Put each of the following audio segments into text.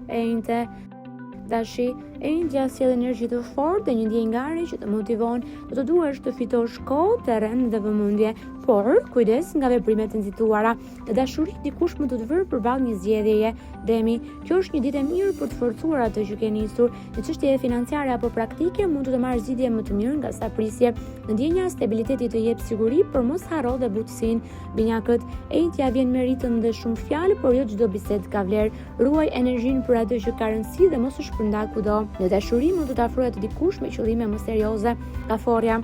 e njëjtë. Tashi, e njëjtja sjell energji të fortë dhe një ndjenjë ngari që të motivon të të duash të fitosh kohë, terren dhe vëmendje, por kujdes nga veprimet e nxituara. Në dashuri dikush mund të të vërë përballë një zgjedhjeje, Demi. Kjo është një ditë e mirë për të forcuar atë që ke nisur. Në çështje financiare apo praktike mund të marrësh zgjidhje më të mirë nga sa prisje. Në ndjenja stabiliteti të jep siguri, por mos harro dhe butësinë. Binjakët, e njëjtja vjen me ritëm dhe shumë fjalë, por jo çdo bisedë ka vlerë. Ruaj energjinë për atë që ka rëndësi dhe mos u shpërnda kudo. Në dashuri mund të të afrohet dikush me qëllime më serioze. Kaforja,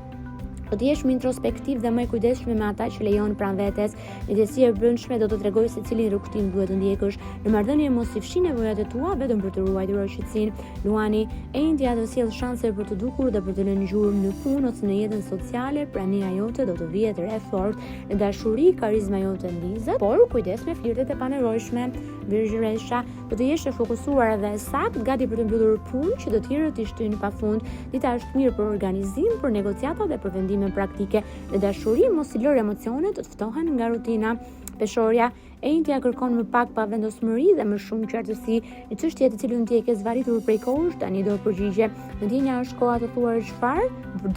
do të jesh më introspektiv dhe më i kujdesshëm me ata që lejon pranë vetes. Ndjesia e brendshme do të tregojë se cilin rrugtim duhet të ndjekësh. Në marrëdhënie mos i fshi nevojat e tua vetëm për të ruajtur qetësinë. Luani, e njëjtja do sjell shanse për të dukur dhe për të lënë gjurmë në punë ose në jetën sociale. Prania jote do të vijë të re fort. Në dashuri, karizma jote ndizet, por kujdes me flirtet e panevojshme. Virgjëresha, do të jesh e fokusuar dhe e saktë, gati për të mbyllur punë që të tjerët të shtyjnë pafund. Dita është mirë për organizim, për negociata dhe për vendime praktike. Në dashuri, mos i lër emocionet të ftohen nga rutina. Peshorja, e njëjtja kërkon më pak pavendosmëri dhe më shumë qartësi. Në çështje të cilën ti e ke zvarritur prej kohësh, tani do përgjigje. Në ndjenja është koha të thuar çfarë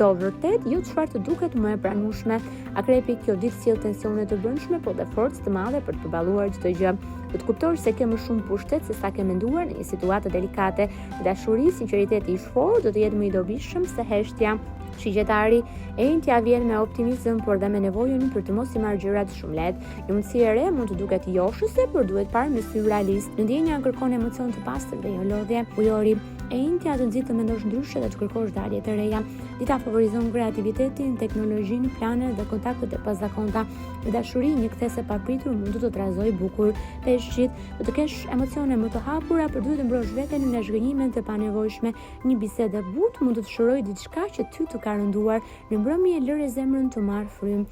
do vërtet, jo çfarë të duket më e pranueshme. Akrepi, kjo ditë sjell tensione të brendshme, por dhe forcë të madhe për të përballuar çdo gjë. Do të kuptosh se ke më shumë pushtet se sa ke menduar në një situatë delikate. Në dashuri, sinqeriteti i fortë do të jetë më i dobishëm se heshtja. Shigjetari, e njëjtja vjen me optimizëm, por dhe me nevojën për të mos i marrë gjërat shumë lehtë. Një mundësi e re mund të duket joshëse, por duhet parë me sy realist. Në ndjenja kërkon emocion të pastër dhe jo lodhje. Ujori, e njëjtja të nxit të mendosh ndryshe dhe të kërkosh dalje të reja. Dita favorizon kreativitetin, teknologjinë, planet dhe kontaktet e pazakonta. Në dashuri, një kthesë e papritur mund të trazojë bukur. Peshqit, do të kesh emocione më të hapura, por duhet të mbrosh veten nga zhgënjimet e panevojshme. Një bisedë e butë mund të të shërojë diçka që ty të ka rënduar. Në mbrëmje lëre zemrën të marrë frymë.